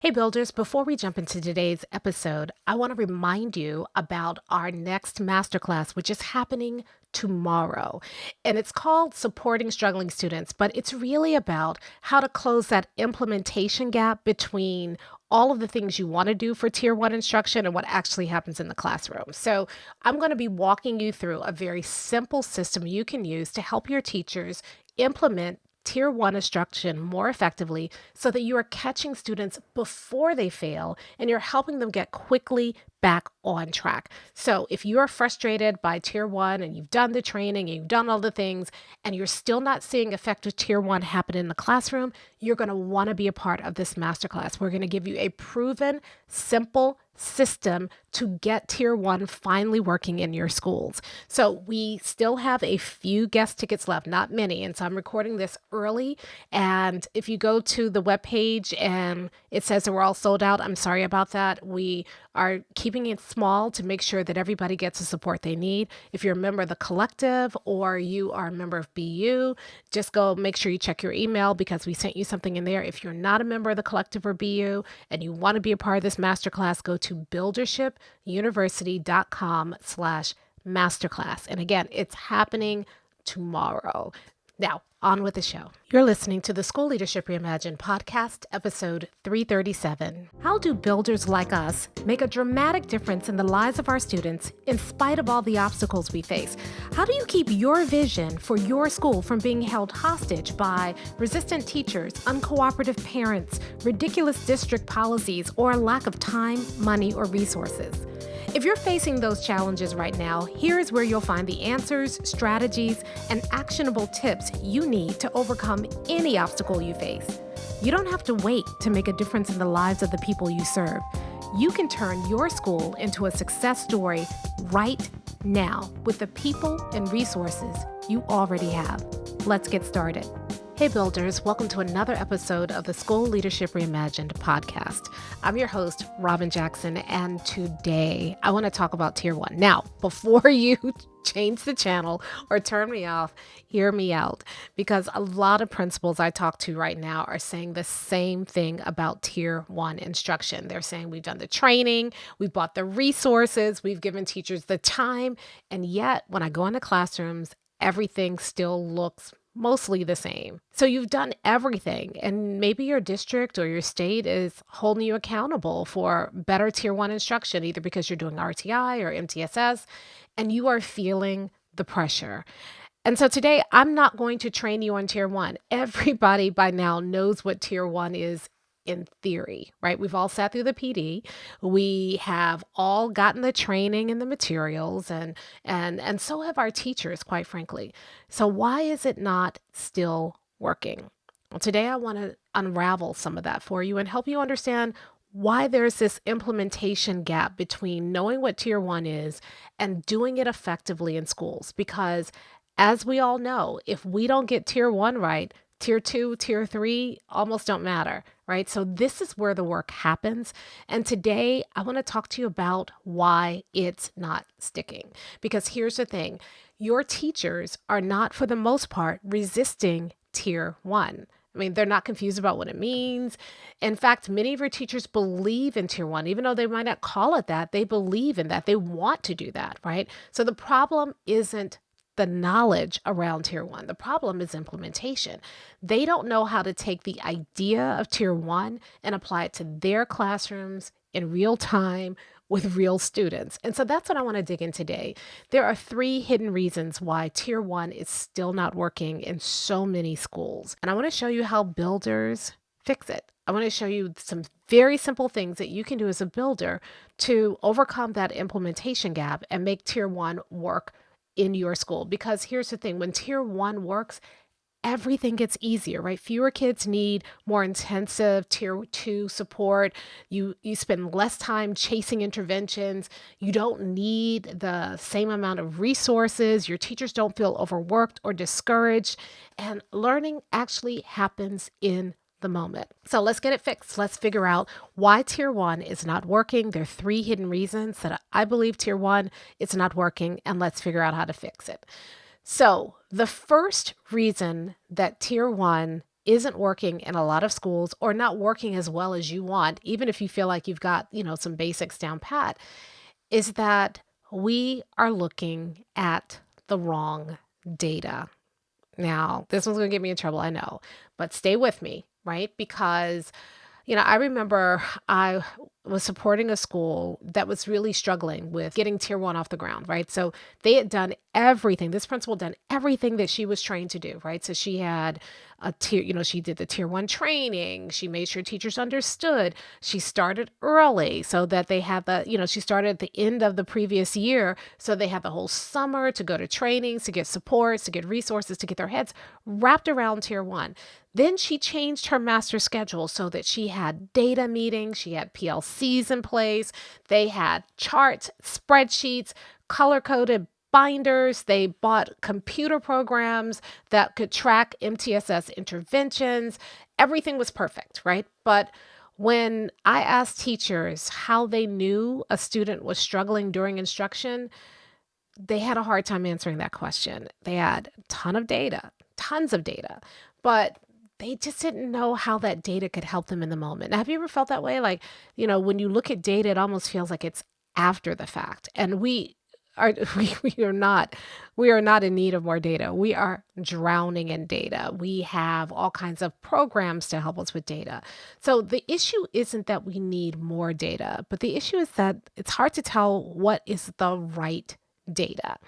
Hey builders, before we jump into today's episode, I want to remind you about our next masterclass, which is happening tomorrow. And it's called Supporting Struggling Students, but it's really about how to close that implementation gap between all of the things you want to do for tier one instruction and what actually happens in the classroom. So I'm going to be walking you through a very simple system you can use to help your teachers implement tier one instruction more effectively so that you are catching students before they fail and you're helping them get quickly back on track. So if you are frustrated by tier one and you've done the training and you've done all the things and you're still not seeing effective tier one happen in the classroom, you're going to want to be a part of this masterclass. We're going to give you a proven, simple system to get tier one finally working in your schools. So we still have a few guest tickets left, not many. And so I'm recording this early. And if you go to the webpage and it says that we're all sold out, I'm sorry about that. We are keeping it small to make sure that everybody gets the support they need. If you're a member of the collective or you are a member of BU, just go make sure you check your email because we sent you something in there. If you're not a member of the collective or BU and you want to be a part of this masterclass, go to buildershipuniversity.com/masterclass. And again, it's happening tomorrow. Now, on with the show. You're listening to the School Leadership Reimagined podcast, episode 337. How do builders like us make a dramatic difference in the lives of our students in spite of all the obstacles we face? How do you keep your vision for your school from being held hostage by resistant teachers, uncooperative parents, ridiculous district policies, or a lack of time, money, or resources? If you're facing those challenges right now, here's where you'll find the answers, strategies, and actionable tips you need to overcome any obstacle you face. You don't have to wait to make a difference in the lives of the people you serve. You can turn your school into a success story right now with the people and resources you already have. Let's get started. Hey builders, welcome to another episode of the School Leadership Reimagined podcast. I'm your host, Robyn Jackson, and today I want to talk about tier one. Now, before you change the channel or turn me off, hear me out, because a lot of principals I talk to right now are saying the same thing about tier one instruction. They're saying we've done the training, we've bought the resources, we've given teachers the time, and yet when I go into classrooms, everything still looks mostly the same. So you've done everything, and maybe your district or your state is holding you accountable for better tier one instruction, either because you're doing RTI or MTSS, and you are feeling the pressure. And so today, I'm not going to train you on tier one. Everybody by now knows what tier one is in theory, right? We've all sat through the PD. We have all gotten the training and the materials, and so have our teachers, quite frankly. So why is it not still working? Well, today I want to unravel some of that for you and help you understand why there's this implementation gap between knowing what tier one is and doing it effectively in schools. Because as we all know, if we don't get tier one right, tier two, tier three almost don't matter, right? So this is where the work happens. And today I want to talk to you about why it's not sticking. Because here's the thing, your teachers are not, for the most part, resisting tier one. I mean, they're not confused about what it means. In fact, many of your teachers believe in tier one, even though they might not call it that, they believe in that. They want to do that, right? So the problem isn't the knowledge around tier one. The problem is implementation. They don't know how to take the idea of tier one and apply it to their classrooms in real time with real students. And so that's what I want to dig in today. There are 3 hidden reasons why tier one is still not working in so many schools. And I want to show you how builders fix it. I want to show you some very simple things that you can do as a builder to overcome that implementation gap and make tier one work in your school. Because here's the thing, when tier one works, everything gets easier, right? Fewer kids need more intensive tier two support. You spend less time chasing interventions. You don't need the same amount of resources. Your teachers don't feel overworked or discouraged. And learning actually happens in the moment. So let's get it fixed. Let's figure out why tier one is not working. There are 3 hidden reasons that I believe tier one is not working, and let's figure out how to fix it. So the first reason that tier one isn't working in a lot of schools or not working as well as you want, even if you feel like you've got, some basics down pat, is that we are looking at the wrong data. Now, this one's going to get me in trouble, I know, but stay with me, right? Because I remember I was supporting a school that was really struggling with getting tier one off the ground, right? So they had done everything. This principal done everything that she was trained to do, right? So she had a tier, she did the tier one training. She made sure teachers understood. She started early so that they had she started at the end of the previous year. So they had the whole summer to go to trainings, to get supports, to get resources, to get their heads wrapped around tier one. Then she changed her master schedule so that she had data meetings, she had PLCs in place, they had charts, spreadsheets, color-coded binders, they bought computer programs that could track MTSS interventions. Everything was perfect, right? But when I asked teachers how they knew a student was struggling during instruction, they had a hard time answering that question. They had a ton of data, tons of data, but they just didn't know how that data could help them in the moment. Now, have you ever felt that way? Like, when you look at data, it almost feels like it's after the fact. And we are we are not in need of more data. We are drowning in data. We have all kinds of programs to help us with data. So the issue isn't that we need more data, but the issue is that it's hard to tell what is the right data.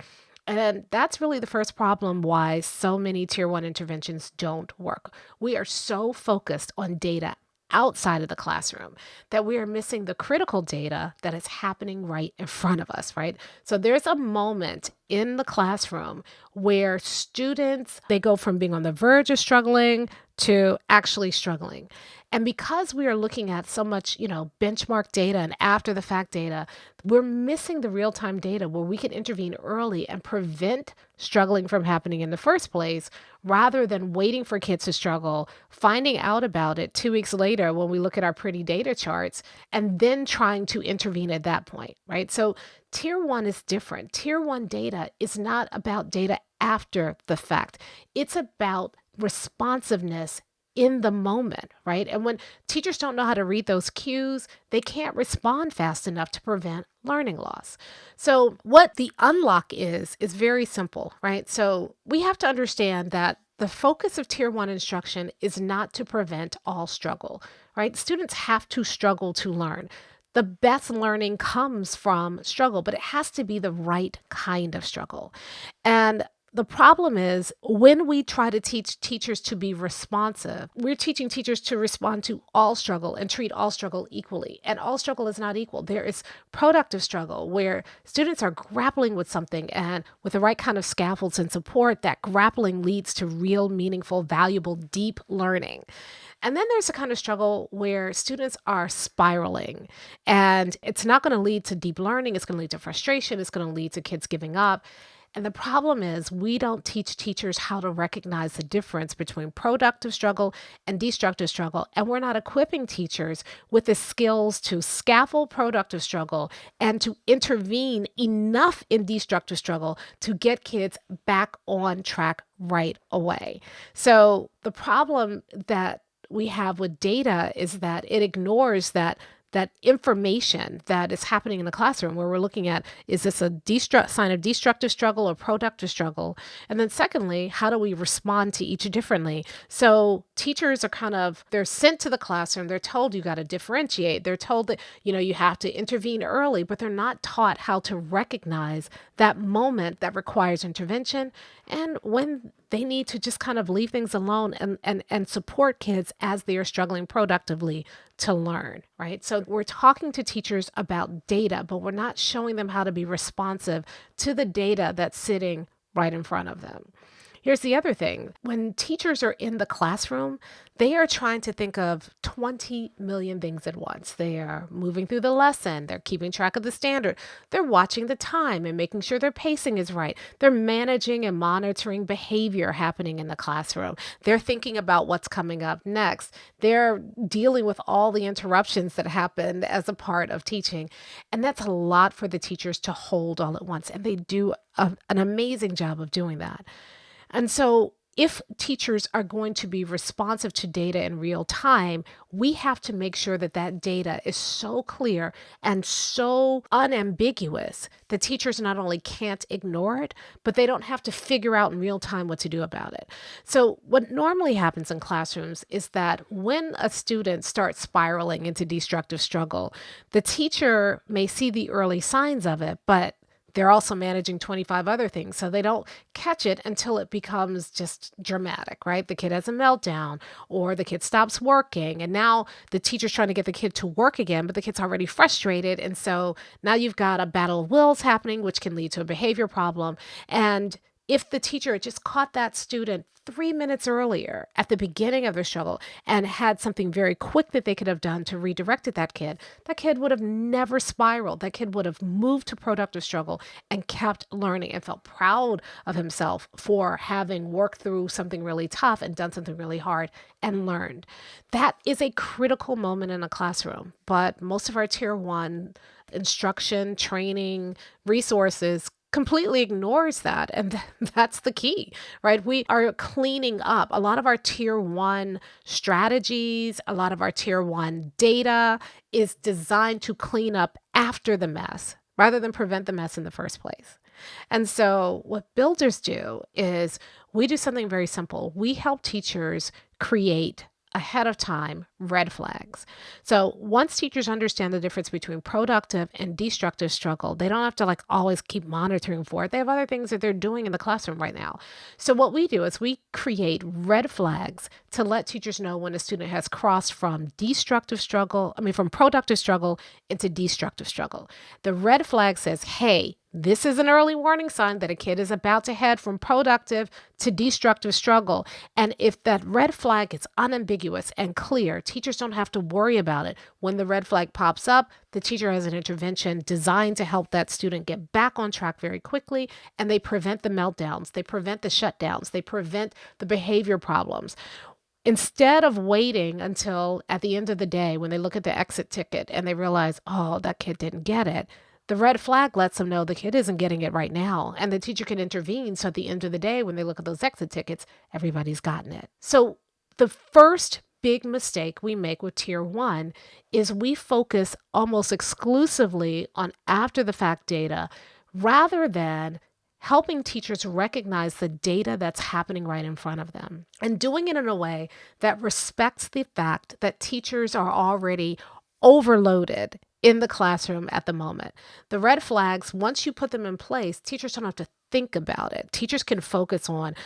And that's really the first problem why so many tier one interventions don't work. We are so focused on data outside of the classroom that we are missing the critical data that is happening right in front of us, right? So there's a moment in the classroom where students, they go from being on the verge of struggling to actually struggling. And because we are looking at so much, benchmark data and after the fact data, we're missing the real-time data where we can intervene early and prevent struggling from happening in the first place, rather than waiting for kids to struggle, finding out about it 2 weeks later when we look at our pretty data charts, and then trying to intervene at that point, right? So tier one is different. Tier one data is not about data after the fact. It's about responsiveness in the moment, right? And when teachers don't know how to read those cues, they can't respond fast enough to prevent learning loss. So what the unlock is very simple, right? So we have to understand that the focus of tier one instruction is not to prevent all struggle, right? Students have to struggle to learn. The best learning comes from struggle, but it has to be the right kind of struggle. And the problem is when we try to teach teachers to be responsive, we're teaching teachers to respond to all struggle and treat all struggle equally. And all struggle is not equal. There is productive struggle where students are grappling with something, and with the right kind of scaffolds and support, that grappling leads to real, meaningful, valuable, deep learning. And then there's a kind of struggle where students are spiraling, and it's not going to lead to deep learning. It's going to lead to frustration. It's going to lead to kids giving up. And the problem is we don't teach teachers how to recognize the difference between productive struggle and destructive struggle. And we're not equipping teachers with the skills to scaffold productive struggle and to intervene enough in destructive struggle to get kids back on track right away. So the problem that we have with data is that it ignores that information that is happening in the classroom, where we're looking at, is this a sign of destructive struggle or productive struggle? And then secondly, how do we respond to each differently? So teachers are they're sent to the classroom. They're told you got to differentiate. They're told that, you have to intervene early, but they're not taught how to recognize that moment that requires intervention and when they need to just kind of leave things alone and support kids as they are struggling productively to learn, right? So we're talking to teachers about data, but we're not showing them how to be responsive to the data that's sitting right in front of them. Here's the other thing. When teachers are in the classroom, they are trying to think of 20 million things at once. They are moving through the lesson. They're keeping track of the standard. They're watching the time and making sure their pacing is right. They're managing and monitoring behavior happening in the classroom. They're thinking about what's coming up next. They're dealing with all the interruptions that happen as a part of teaching. And that's a lot for the teachers to hold all at once. And they do an amazing job of doing that. And so if teachers are going to be responsive to data in real time, we have to make sure that that data is so clear and so unambiguous that teachers not only can't ignore it, but they don't have to figure out in real time what to do about it. So what normally happens in classrooms is that when a student starts spiraling into destructive struggle, the teacher may see the early signs of it, but they're also managing 25 other things. So they don't catch it until it becomes just dramatic, right? The kid has a meltdown or the kid stops working. And now the teacher's trying to get the kid to work again, but the kid's already frustrated. And so now you've got a battle of wills happening, which can lead to a behavior problem. And if the teacher had just caught that student 3 minutes earlier at the beginning of their struggle and had something very quick that they could have done to redirect that kid would have never spiraled. That kid would have moved to productive struggle and kept learning and felt proud of himself for having worked through something really tough and done something really hard and learned. That is a critical moment in a classroom, but most of our tier one instruction, training, resources completely ignores that. And that's the key, right? We are cleaning up a lot of our tier one strategies, a lot of our tier one data is designed to clean up after the mess rather than prevent the mess in the first place. And so what builders do is we do something very simple. We help teachers create ahead of time red flags. So once teachers understand the difference between productive and destructive struggle, they don't have to always keep monitoring for it. They have other things that they're doing in the classroom right now. So what we do is we create red flags to let teachers know when a student has crossed from from productive struggle into destructive struggle. The red flag says, hey, this is an early warning sign that a kid is about to head from productive to destructive struggle. And if that red flag is unambiguous and clear, teachers don't have to worry about it. When the red flag pops up, the teacher has an intervention designed to help that student get back on track very quickly, and they prevent the meltdowns, they prevent the shutdowns, they prevent the behavior problems. Instead of waiting until at the end of the day when they look at the exit ticket and they realize, oh, that kid didn't get it, the red flag lets them know the kid isn't getting it right now, and the teacher can intervene. So at the end of the day, when they look at those exit tickets, everybody's gotten it. So the first big mistake we make with tier one is we focus almost exclusively on after the fact data rather than helping teachers recognize the data that's happening right in front of them and doing it in a way that respects the fact that teachers are already overloaded in the classroom at the moment. The red flags, once you put them in place, teachers don't have to think about it. Teachers can focus on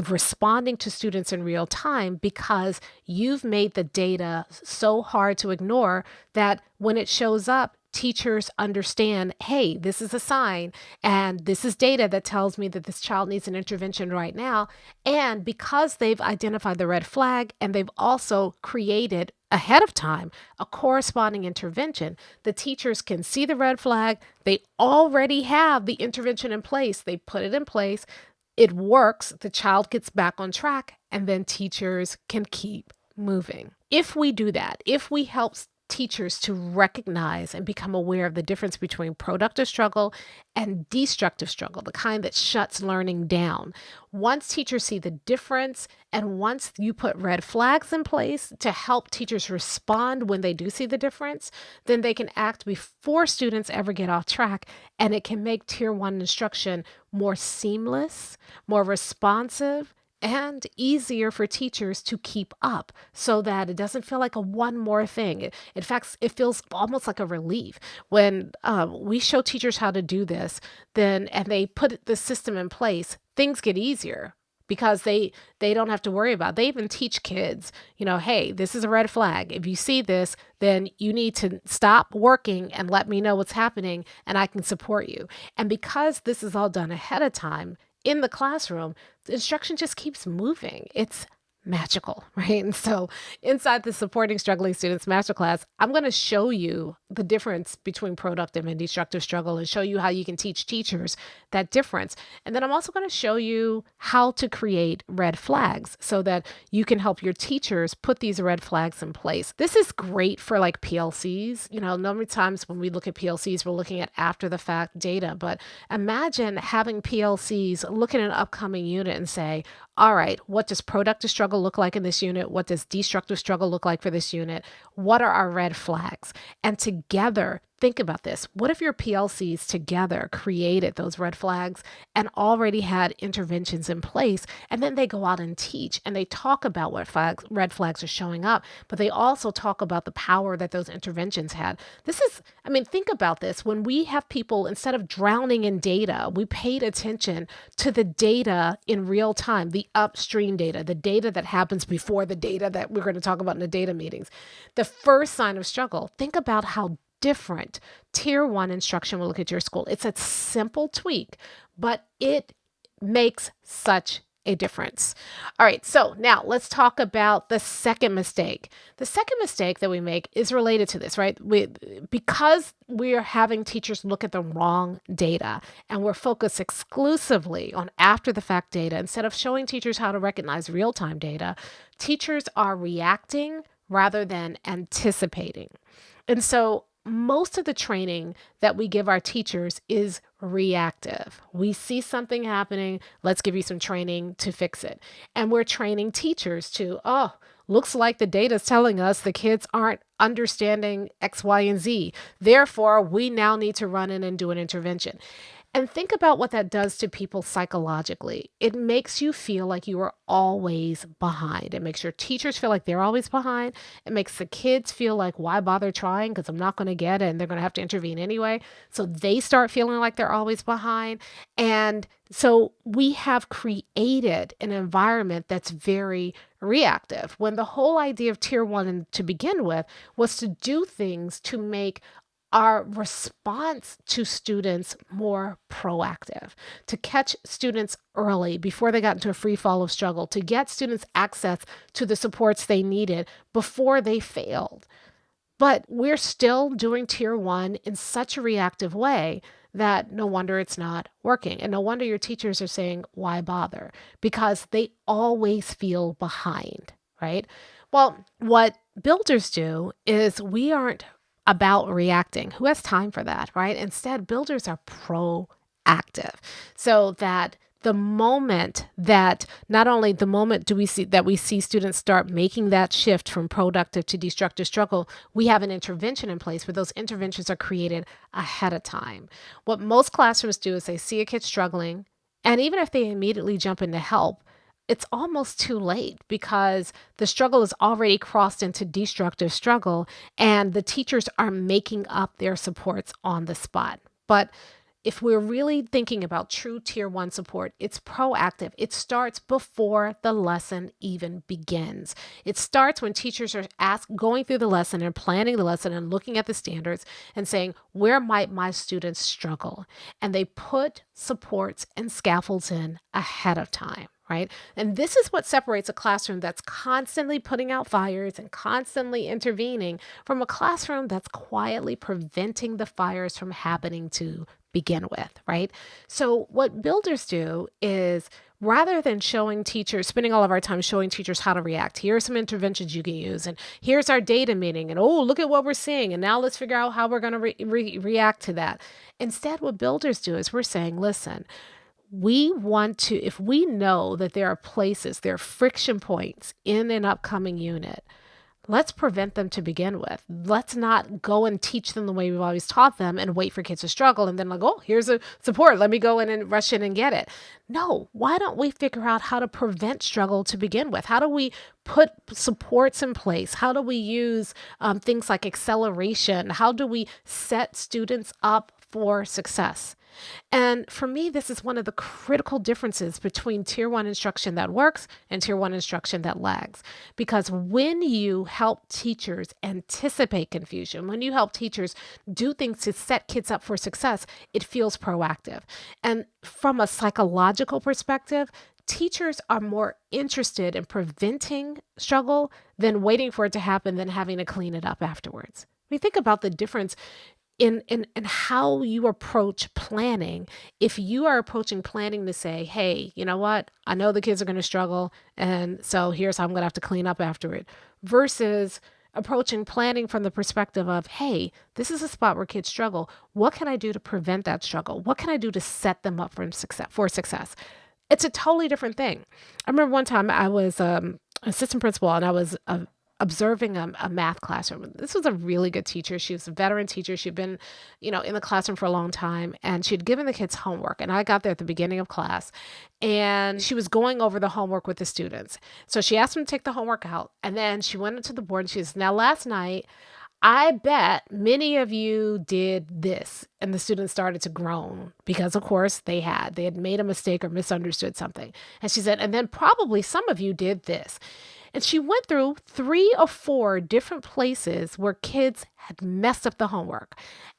responding to students in real time because you've made the data so hard to ignore that when it shows up, teachers understand, hey, this is a sign and this is data that tells me that this child needs an intervention right now. And because they've identified the red flag and they've also created ahead of time a corresponding intervention, the teachers can see the red flag. They already have the intervention in place. They put it in place. It works. The child gets back on track, and then teachers can keep moving. If we do that, if we help teachers to recognize and become aware of the difference between productive struggle and destructive struggle, the kind that shuts learning down. Once teachers see the difference and once you put red flags in place to help teachers respond when they do see the difference, then they can act before students ever get off track, and it can make tier one instruction more seamless, more responsive, and easier for teachers to keep up so that it doesn't feel like a one more thing. In fact, it feels almost like a relief when we show teachers how to do this, and they put the system in place, things get easier because they don't have to worry about it. They even teach kids, hey, this is a red flag. If you see this, then you need to stop working and let me know what's happening and I can support you. And because this is all done ahead of time, in the classroom, the instruction just keeps moving. It's magical, right? And so inside the Supporting Struggling Students Masterclass, I'm going to show you the difference between productive and destructive struggle and show you how you can teach teachers that difference. And then I'm also going to show you how to create red flags so that you can help your teachers put these red flags in place. This is great for like PLCs. You know, many times when we look at PLCs, we're looking at after the fact data, but imagine having PLCs look at an upcoming unit and say, all right, what does productive struggle look like in this unit? What does destructive struggle look like for this unit? What are our red flags? And together, think about this. What if your PLCs together created those red flags and already had interventions in place? And then they go out and teach and they talk about what red flags are showing up, but they also talk about the power that those interventions had. Think about this. When we have people, instead of drowning in data, we paid attention to the data in real time, the upstream data, the data that happens before the data that we're going to talk about in the data meetings. The first sign of struggle, think about how different tier 1 instruction will look at your school. It's a simple tweak, but it makes such a difference. All right, so now let's talk about the second mistake. The second mistake that we make is related to this, right? Because we're having teachers look at the wrong data and we're focused exclusively on after the fact data, instead of showing teachers how to recognize real-time data, teachers are reacting rather than anticipating. And so most of the training that we give our teachers is reactive. We see something happening, let's give you some training to fix it. And we're training teachers to, looks like the data is telling us the kids aren't understanding X, Y, and Z. Therefore, we now need to run in and do an intervention. And think about what that does to people psychologically. It makes you feel like you are always behind. It makes your teachers feel like they're always behind. It makes the kids feel like, why bother trying? Because I'm not going to get it and they're going to have to intervene anyway. So they start feeling like they're always behind. And so we have created an environment that's very reactive, when the whole idea of tier 1 to begin with was to do things to make our response to students more proactive, to catch students early before they got into a free fall of struggle, to get students access to the supports they needed before they failed. But we're still doing tier 1 in such a reactive way that no wonder it's not working. And no wonder your teachers are saying, why bother? Because they always feel behind, right? Well, what builders do is we aren't about reacting. Who has time for that, right? Instead, builders are proactive, so that the moment that not only the moment do we see students start making that shift from productive to destructive struggle, we have an intervention in place where those interventions are created ahead of time. What most classrooms do is they see a kid struggling, and even if they immediately jump in to help, it's almost too late because the struggle is already crossed into destructive struggle and the teachers are making up their supports on the spot. But if we're really thinking about true tier 1 support, it's proactive. It starts before the lesson even begins. It starts when teachers are going through the lesson and planning the lesson and looking at the standards and saying, where might my students struggle? And they put supports and scaffolds in ahead of time. Right? And this is what separates a classroom that's constantly putting out fires and constantly intervening from a classroom that's quietly preventing the fires from happening to begin with, right? So what builders do is, rather than spending all of our time showing teachers how to react, here are some interventions you can use, and here's our data meeting, and look at what we're seeing, and now let's figure out how we're going to react to that. Instead, what builders do is we're saying, listen, if we know that there are friction points in an upcoming unit, let's prevent them to begin with. Let's not go and teach them the way we've always taught them and wait for kids to struggle and then here's a support. Let me go in and rush in and get it. No, why don't we figure out how to prevent struggle to begin with? How do we put supports in place? How do we use things like acceleration? How do we set students up for success? And for me, this is one of the critical differences between tier 1 instruction that works and tier 1 instruction that lags. Because when you help teachers anticipate confusion, when you help teachers do things to set kids up for success, it feels proactive. And from a psychological perspective, teachers are more interested in preventing struggle than waiting for it to happen, than having to clean it up afterwards. I mean, think about the difference in how you approach planning. If you are approaching planning to say, hey, you know what? I know the kids are going to struggle, and so here's how I'm going to have to clean up after it, versus approaching planning from the perspective of, hey, this is a spot where kids struggle. What can I do to prevent that struggle? What can I do to set them up for success? It's a totally different thing. I remember one time I was assistant principal, and I was observing a math classroom. This was a really good teacher. She was a veteran teacher. She'd been, in the classroom for a long time, and she'd given the kids homework. And I got there at the beginning of class, and she was going over the homework with the students. So she asked them to take the homework out, and then she went into the board and she says, now last night, I bet many of you did this. And the students started to groan because, of course, they had made a mistake or misunderstood something. And she said, and then probably some of you did this. And she went through 3 or 4 different places where kids had messed up the homework.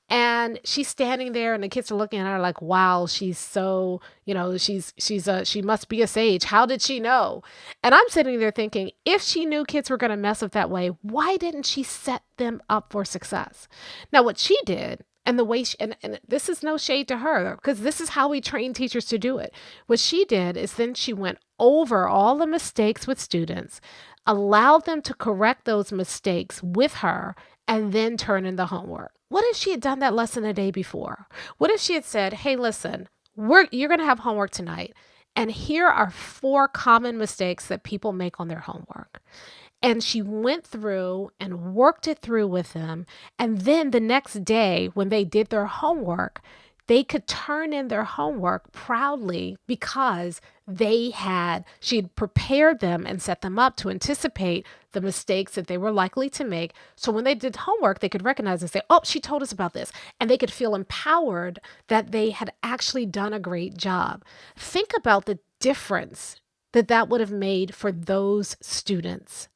And she's standing there and the kids are looking at her like, wow, she's so, she must be a sage. How did she know? And I'm sitting there thinking, if she knew kids were going to mess up that way, why didn't she set them up for success? Now, what she did, and the way and this is no shade to her, because this is how we train teachers to do it. What she did is then she went over all the mistakes with students, allowed them to correct those mistakes with her, and then turn in the homework. What if she had done that lesson a day before? What if she had said, hey, listen, you're going to have homework tonight, and here are 4 common mistakes that people make on their homework. And she went through and worked it through with them. And then the next day, when they did their homework, they could turn in their homework proudly because she'd prepared them and set them up to anticipate the mistakes that they were likely to make. So when they did homework, they could recognize and say, oh, she told us about this. And they could feel empowered that they had actually done a great job. Think about the difference that would have made for those students.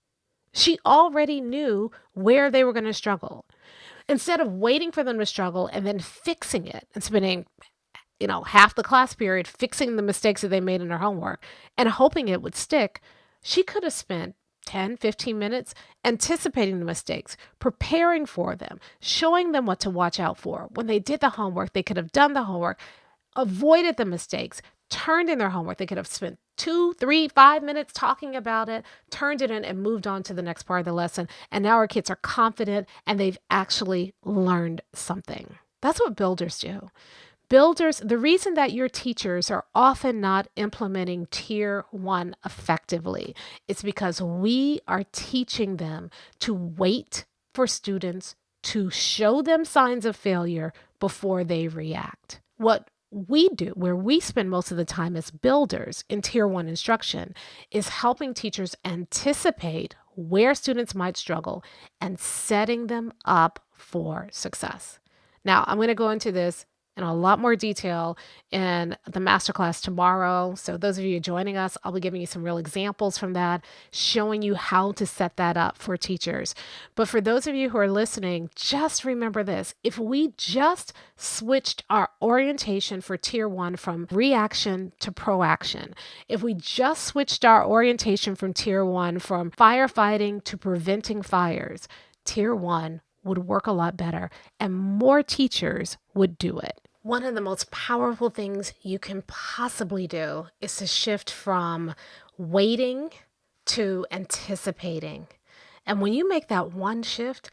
She already knew where they were going to struggle. Instead of waiting for them to struggle and then fixing it and spending, half the class period fixing the mistakes that they made in their homework and hoping it would stick, she could have spent 10, 15 minutes anticipating the mistakes, preparing for them, showing them what to watch out for. When they did the homework, they could have done the homework, avoided the mistakes, turned in their homework. They could have spent 2, 3, 5 minutes talking about it, turned it in, and moved on to the next part of the lesson. And now our kids are confident and they've actually learned something. That's what builders do. Builders, the reason that your teachers are often not implementing Tier 1 effectively is because we are teaching them to wait for students to show them signs of failure before they react. What we do, where we spend most of the time as builders in Tier 1 instruction, is helping teachers anticipate where students might struggle and setting them up for success. Now, I'm going to go into this in a lot more detail in the masterclass tomorrow. So those of you joining us, I'll be giving you some real examples from that, showing you how to set that up for teachers. But for those of you who are listening, just remember this. If we just switched our orientation for Tier 1 from reaction to proaction, if we just switched our orientation from Tier 1 from firefighting to preventing fires, Tier 1 would work a lot better and more teachers would do it. One of the most powerful things you can possibly do is to shift from waiting to anticipating. And when you make that one shift,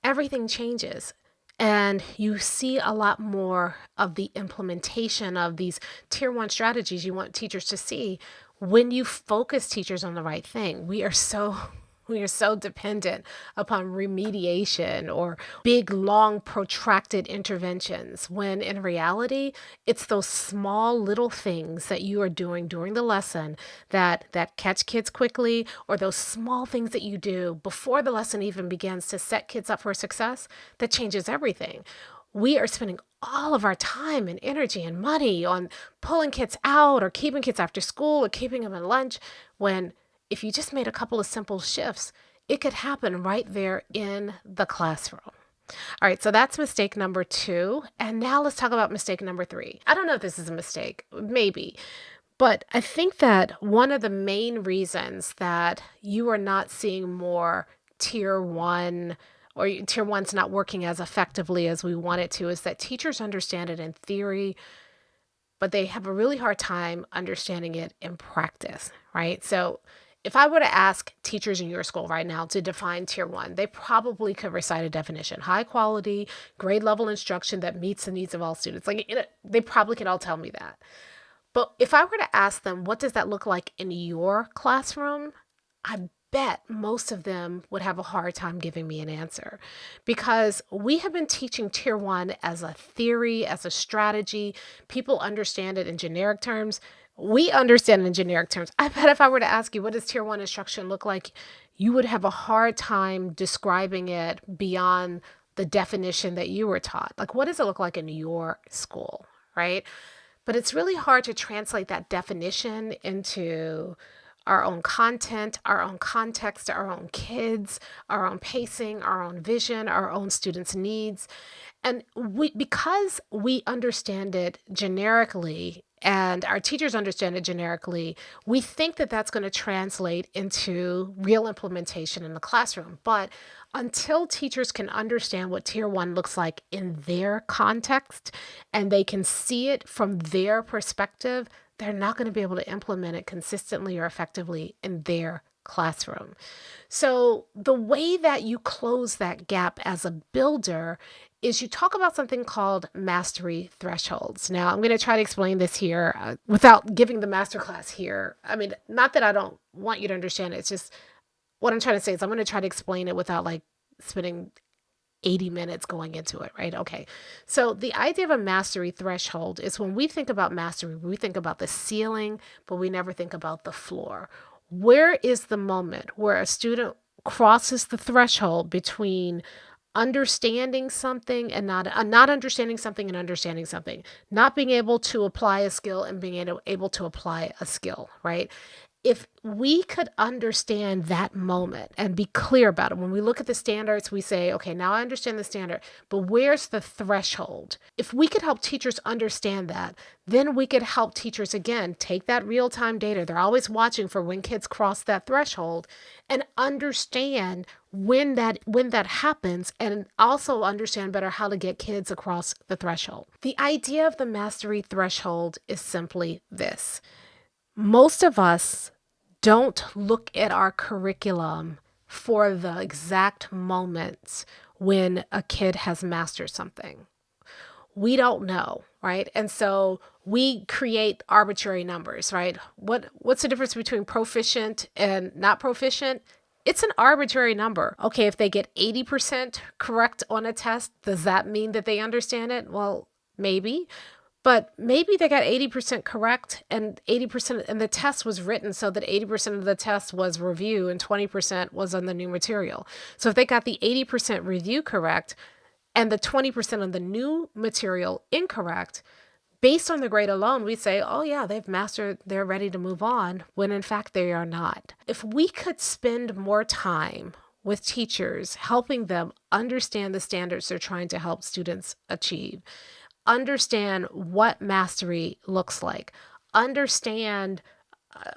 everything changes. And you see a lot more of the implementation of these Tier 1 strategies you want teachers to see when you focus teachers on the right thing. We are so dependent upon remediation or big, long, protracted interventions, when in reality, it's those small little things that you are doing during the lesson that catch kids quickly, or those small things that you do before the lesson even begins to set kids up for success that changes everything. We are spending all of our time and energy and money on pulling kids out or keeping kids after school or keeping them at lunch, when if you just made a couple of simple shifts, it could happen right there in the classroom. All right, so that's mistake number 2. And now let's talk about mistake number 3. I don't know if this is a mistake, maybe, But I think that one of the main reasons that you are not seeing more tier one or tier one's not working as effectively as we want it to is that teachers understand it in theory, but they have a really hard time understanding it in practice, right? So if I were to ask teachers in your school right now to define tier one, they probably could recite a definition: high quality, grade level instruction that meets the needs of all students. They probably can all tell me that. But if I were to ask them, what does that look like in your classroom? I bet most of them would have a hard time giving me an answer because we have been teaching tier one as a theory, as a strategy. People understand it in generic terms. We understand it in generic terms. I bet if I were to ask you, what does tier one instruction look like? You would have a hard time describing it beyond the definition that you were taught. Like, what does it look like in your school, right? But it's really hard to translate that definition into our own content, our own context, our own kids, our own pacing, our own vision, our own students' needs. And because we understand it generically and our teachers understand it generically, we think that that's going to translate into real implementation in the classroom. But until teachers can understand what tier one looks like in their context and they can see it from their perspective, they're not going to be able to implement it consistently or effectively in their classroom. So the way that you close that gap as a builder is you talk about something called mastery thresholds. Now, I'm going to try to explain this here without giving the masterclass here. I mean, not that I don't want you to understand it. It's just what I'm trying to say is I'm going to try to explain it without like spending 80 minutes going into it, right? Okay. So the idea of a mastery threshold is when we think about mastery, we think about the ceiling, but we never think about the floor. Where is the moment where a student crosses the threshold between understanding something and not understanding something and understanding something, not being able to apply a skill and being able to apply a skill, right? If we could understand that moment and be clear about it, when we look at the standards, we say, okay, now I understand the standard, but where's the threshold? If we could help teachers understand that, then we could help teachers, again, take that real-time data. They're always watching for when kids cross that threshold and understand when that happens, and also understand better how to get kids across the threshold. The idea of the mastery threshold is simply this. Most of us don't look at our curriculum for the exact moments when a kid has mastered something. We don't know, right? And so we create arbitrary numbers, right? What's the difference between proficient and not proficient? It's an arbitrary number. Okay, if they get 80% correct on a test, does that mean that they understand it? Well, maybe. But maybe they got 80% correct and 80%, and the test was written so that 80% of the test was review and 20% was on the new material. So if they got the 80% review correct and the 20% on the new material incorrect, based on the grade alone, we say, oh yeah, they've mastered, they're ready to move on, when in fact they are not. If we could spend more time with teachers helping them understand the standards they're trying to help students achieve, understand what mastery looks like, understand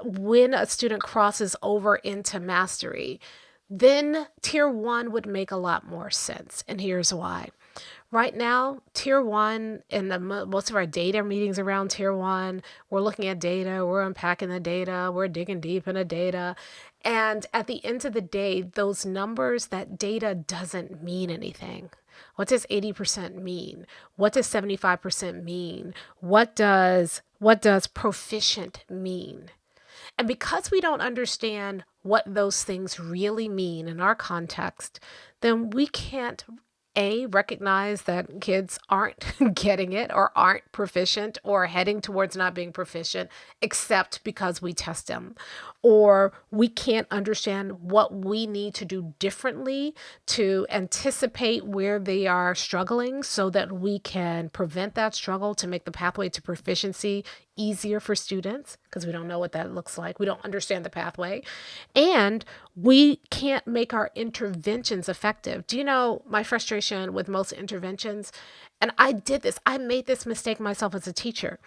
when a student crosses over into mastery, then tier one would make a lot more sense. And here's why. Right now, tier one, in most of our data meetings around tier one, we're looking at data, we're unpacking the data, we're digging deep in the data. And at the end of the day, those numbers, that data doesn't mean anything. What does 80% mean? What does 75% mean? What does proficient mean? And because we don't understand what those things really mean in our context, then we can't recognize that kids aren't getting it or aren't proficient or heading towards not being proficient, except because we test them. Or we can't understand what we need to do differently to anticipate where they are struggling so that we can prevent that struggle to make the pathway to proficiency easier for students, because we don't know what that looks like. We don't understand the pathway. And we can't make our interventions effective. Do you know my frustration with most interventions? And I made this mistake myself as a teacher.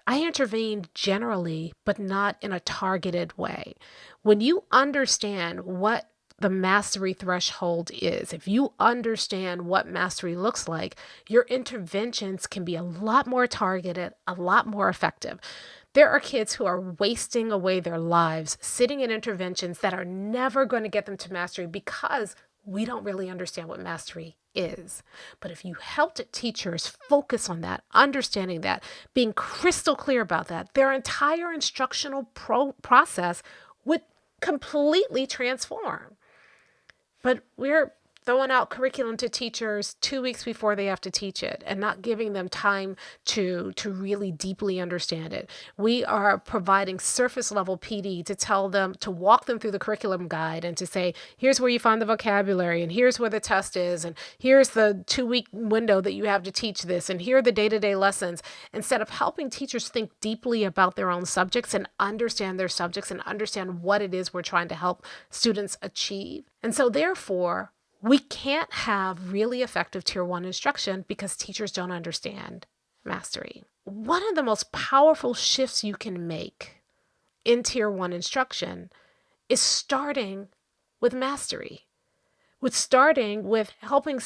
I intervene generally, but not in a targeted way. When you understand what the mastery threshold is, if you understand what mastery looks like, your interventions can be a lot more targeted, a lot more effective. There are kids who are wasting away their lives sitting in interventions that are never going to get them to mastery because we don't really understand what mastery is. But if you helped teachers focus on that, understanding that, being crystal clear about that, their entire instructional process would completely transform. But we're throwing out curriculum to teachers 2 weeks before they have to teach it and not giving them time to really deeply understand it. We are providing surface level PD to tell them, to walk them through the curriculum guide and to say, here's where you find the vocabulary and here's where the test is and here's the 2-week window that you have to teach this and here are the day-to-day lessons, instead of helping teachers think deeply about their own subjects and understand their subjects and understand what it is we're trying to help students achieve. And so therefore, we can't have really effective Tier 1 instruction because teachers don't understand mastery. One of the most powerful shifts you can make in Tier 1 instruction is starting with mastery, starting with helping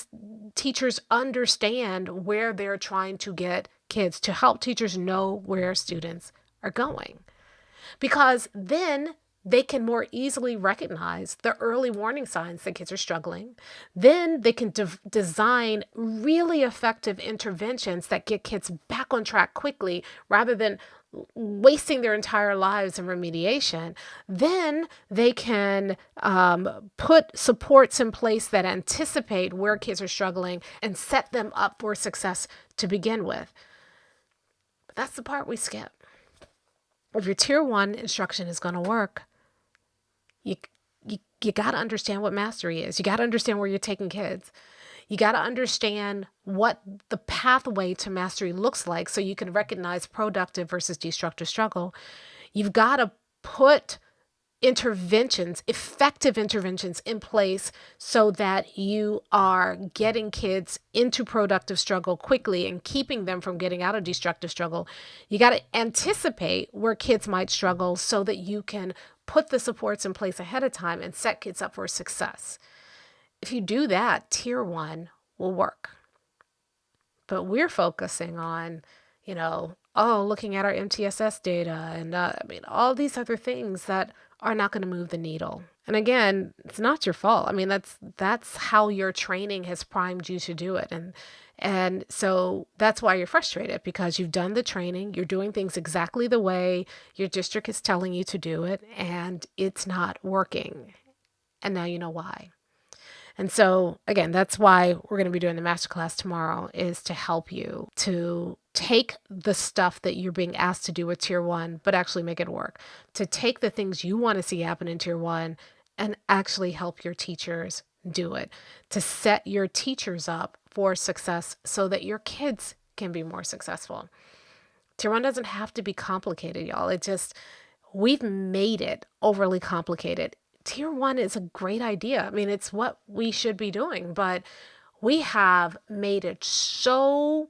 teachers understand where they're trying to get kids, to help teachers know where students are going. Because then they can more easily recognize the early warning signs that kids are struggling. Then they can design really effective interventions that get kids back on track quickly rather than wasting their entire lives in remediation. Then they can put supports in place that anticipate where kids are struggling and set them up for success to begin with. But that's the part we skip. If your Tier 1 instruction is going to work, you got to understand what mastery is. You got to understand where you're taking kids. You got to understand what the pathway to mastery looks like so you can recognize productive versus destructive struggle. You've got to put interventions, effective interventions in place so that you are getting kids into productive struggle quickly and keeping them from getting out of destructive struggle. You got to anticipate where kids might struggle so that you can put the supports in place ahead of time and set kids up for success. If you do that, Tier 1 will work. But we're focusing on, looking at our MTSS data and all these other things that are not going to move the needle. And again, it's not your fault. That's how your training has primed you to do it. And so that's why you're frustrated, because you've done the training, you're doing things exactly the way your district is telling you to do it, and it's not working. And now you know why. And so, again, that's why we're going to be doing the masterclass tomorrow, is to help you to take the stuff that you're being asked to do with Tier 1, but actually make it work. To take the things you want to see happen in Tier 1 and actually help your teachers do it. To set your teachers up for success so that your kids can be more successful. Tier 1 doesn't have to be complicated, y'all. We've made it overly complicated. Tier 1 is a great idea. It's what we should be doing, but we have made it so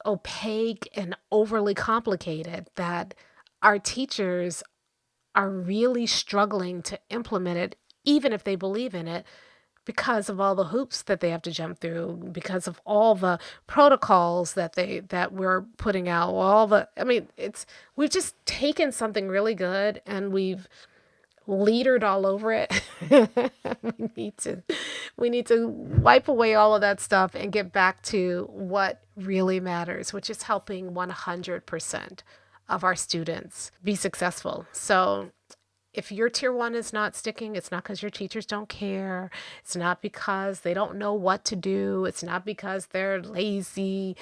opaque and overly complicated that our teachers are really struggling to implement it, even if they believe in it, because of all the hoops that they have to jump through, because of all the protocols that we're putting out. We've just taken something really good and we've leadered all over it. we need to wipe away all of that stuff and get back to what really matters, which is helping 100% of our students be successful. So if your Tier 1 is not sticking, it's not because your teachers don't care. It's not because they don't know what to do. It's not because they're lazy.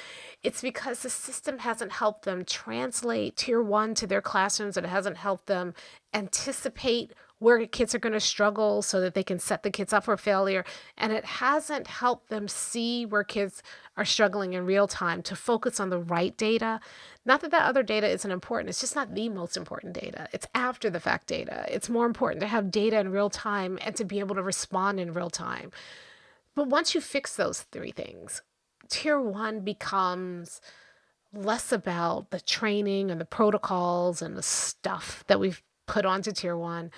It's because the system hasn't helped them translate Tier 1 to their classrooms. It hasn't helped them anticipate where kids are going to struggle so that they can set the kids up for failure. And it hasn't helped them see where kids are struggling in real time, to focus on the right data. Not that other data isn't important. It's just not the most important data. It's after the fact data. It's more important to have data in real time and to be able to respond in real time. But once you fix those three things, Tier 1 becomes less about the training and the protocols and the stuff that we've put onto tier one,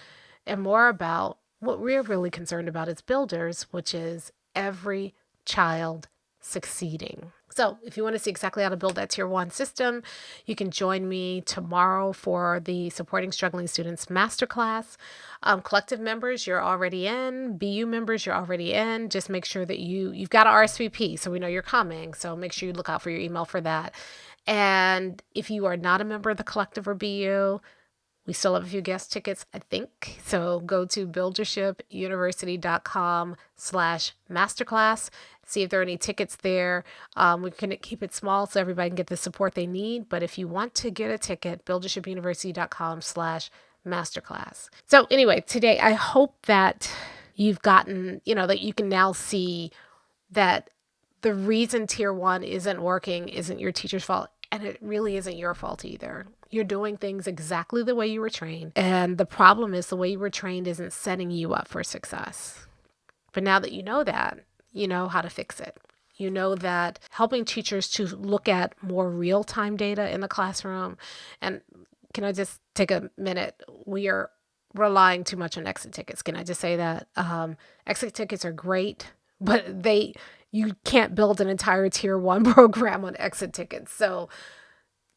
and more about what we're really concerned about as builders, which is every child succeeding. So if you want to see exactly how to build that tier one system, you can join me tomorrow for the Supporting Struggling Students Masterclass. Collective members, you're already in. BU members, you're already in. Just make sure that you've got an RSVP so we know you're coming. So make sure you look out for your email for that. And if you are not a member of the collective or BU, we still have a few guest tickets, I think. So go to buildershipuniversity.com/masterclass. See if there are any tickets there. We can keep it small so everybody can get the support they need. But if you want to get a ticket, buildershipuniversity.com/masterclass. So anyway, today, I hope that you've gotten, that you can now see that the reason tier one isn't working isn't your teacher's fault. And it really isn't your fault either. You're doing things exactly the way you were trained. And the problem is the way you were trained isn't setting you up for success. But now that you know that, you know how to fix it. You know that helping teachers to look at more real-time data in the classroom. And can I just take a minute? We are relying too much on exit tickets. Can I just say that? Exit tickets are great, but you can't build an entire tier one program on exit tickets. So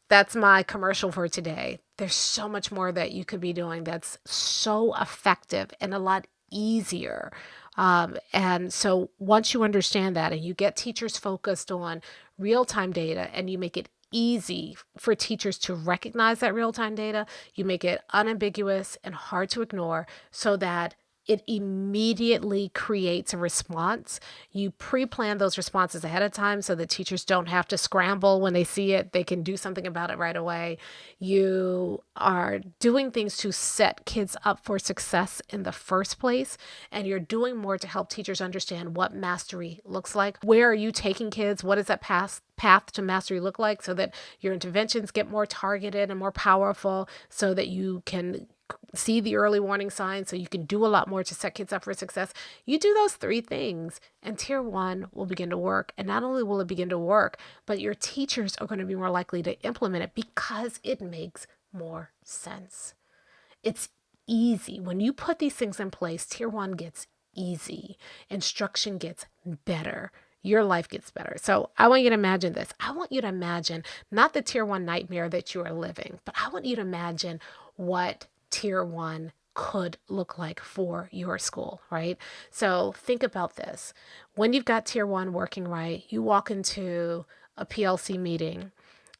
that's my commercial for today. There's so much more that you could be doing that's so effective and a lot easier. And so once you understand that and you get teachers focused on real-time data and you make it easy for teachers to recognize that real-time data, you make it unambiguous and hard to ignore so that it immediately creates a response. You pre-plan those responses ahead of time so that teachers don't have to scramble when they see it. They can do something about it right away. You are doing things to set kids up for success in the first place, and you're doing more to help teachers understand what mastery looks like. Where are you taking kids? What does that path to mastery look like so that your interventions get more targeted and more powerful so that you can see the early warning signs so you can do a lot more to set kids up for success. You do those three things and tier one will begin to work. And not only will it begin to work, but your teachers are going to be more likely to implement it because it makes more sense. It's easy. When you put these things in place, tier one gets easy. Instruction gets better. Your life gets better. So I want you to imagine this. I want you to imagine not the tier one nightmare that you are living, but I want you to imagine what tier one could look like for your school, right? So think about this. When you've got tier one working right, you walk into a PLC meeting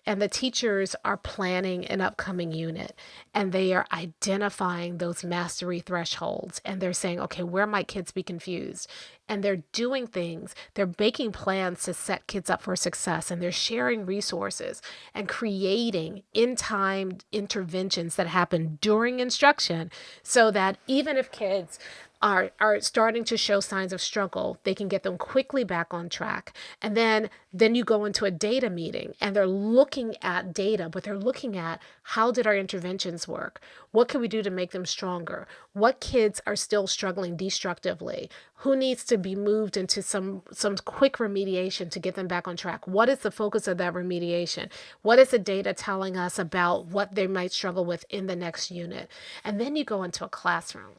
and the teachers are planning an upcoming unit and they are identifying those mastery thresholds and they're saying, okay, where might kids be confused? And they're doing things, they're making plans to set kids up for success and they're sharing resources and creating in-time interventions that happen during instruction so that even if kids are starting to show signs of struggle, they can get them quickly back on track. And then you go into a data meeting and they're looking at data, but they're looking at how did our interventions work? What can we do to make them stronger? What kids are still struggling destructively? Who needs to be moved into some quick remediation to get them back on track? What is the focus of that remediation? What is the data telling us about what they might struggle with in the next unit? And then you go into a classroom.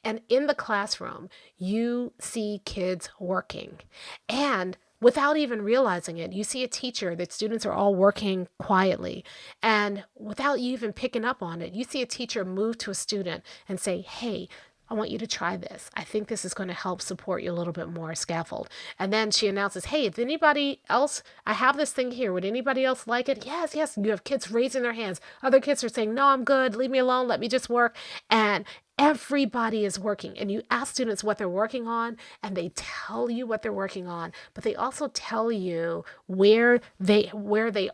And in the classroom, you see kids working. And without even realizing it, you see a teacher that students are all working quietly. And without you even picking up on it, you see a teacher move to a student and say, hey, I want you to try this. I think this is going to help support you a little bit more, scaffold. And then she announces, hey, if anybody else, I have this thing here. Would anybody else like it? Yes, yes. You have kids raising their hands. Other kids are saying, no, I'm good. Leave me alone. Let me just work. And everybody is working. And you ask students what they're working on, and they tell you what they're working on, but they also tell you where they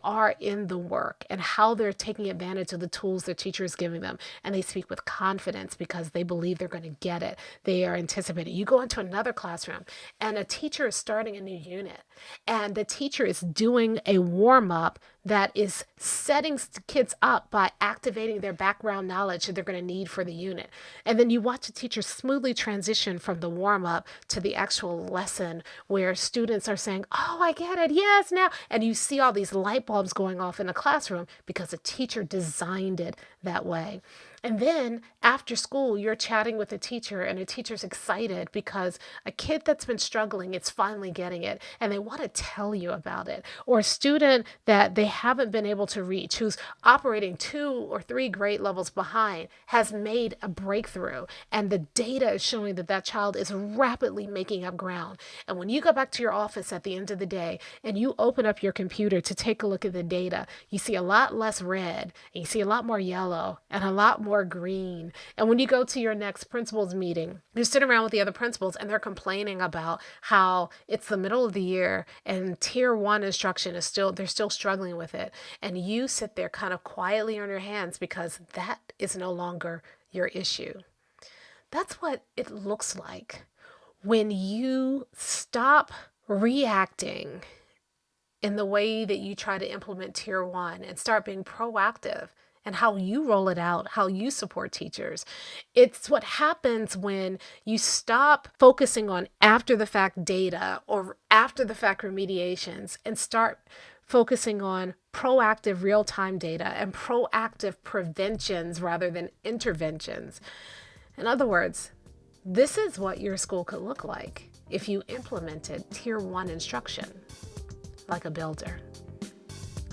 are in the work and how they're taking advantage of the tools their teacher is giving them. And they speak with confidence because they believe they're going to get it. They are anticipating. You go into another classroom and a teacher is starting a new unit and the teacher is doing a warm-up that is setting kids up by activating their background knowledge that they're going to need for the unit. And then you watch a teacher smoothly transition from the warm up to the actual lesson where students are saying, oh, I get it. Yes, now. And you see all these light bulbs going off in the classroom because a teacher designed it that way. And then after school, you're chatting with a teacher and a teacher's excited because a kid that's been struggling, it's finally getting it and they want to tell you about it. Or a student that they haven't been able to reach, who's operating 2 or 3 grade levels behind, has made a breakthrough. And the data is showing that that child is rapidly making up ground. And when you go back to your office at the end of the day and you open up your computer to take a look at the data, you see a lot less red and you see a lot more yellow and a lot more green. And when you go to your next principal's meeting, you're sitting around with the other principals and they're complaining about how it's the middle of the year and tier 1 instruction is they're still struggling with it. And you sit there kind of quietly on your hands because that is no longer your issue. That's what it looks like when you stop reacting in the way that you try to implement tier 1 and start being proactive and how you roll it out, how you support teachers. It's what happens when you stop focusing on after the fact data or after the fact remediations and start focusing on proactive real-time data and proactive preventions rather than interventions. In other words, this is what your school could look like if you implemented tier 1 instruction like a builder.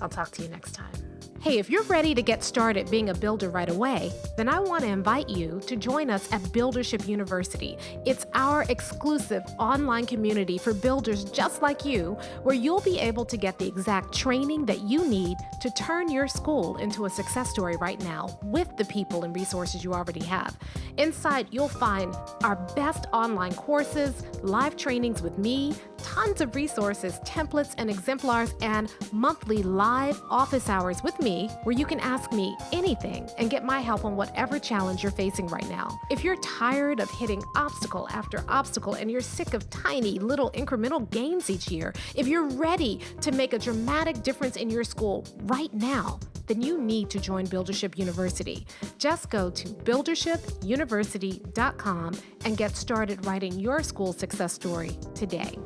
I'll talk to you next time. Hey, if you're ready to get started being a builder right away, then I want to invite you to join us at Buildership University. It's our exclusive online community for builders just like you, where you'll be able to get the exact training that you need to turn your school into a success story right now with the people and resources you already have. Inside, you'll find our best online courses, live trainings with me, tons of resources, templates, and exemplars, and monthly live office hours with me where you can ask me anything and get my help on whatever challenge you're facing right now. If you're tired of hitting obstacle after obstacle and you're sick of tiny little incremental gains each year, if you're ready to make a dramatic difference in your school right now, then you need to join Buildership University. Just go to buildershipuniversity.com and get started writing your school success story today.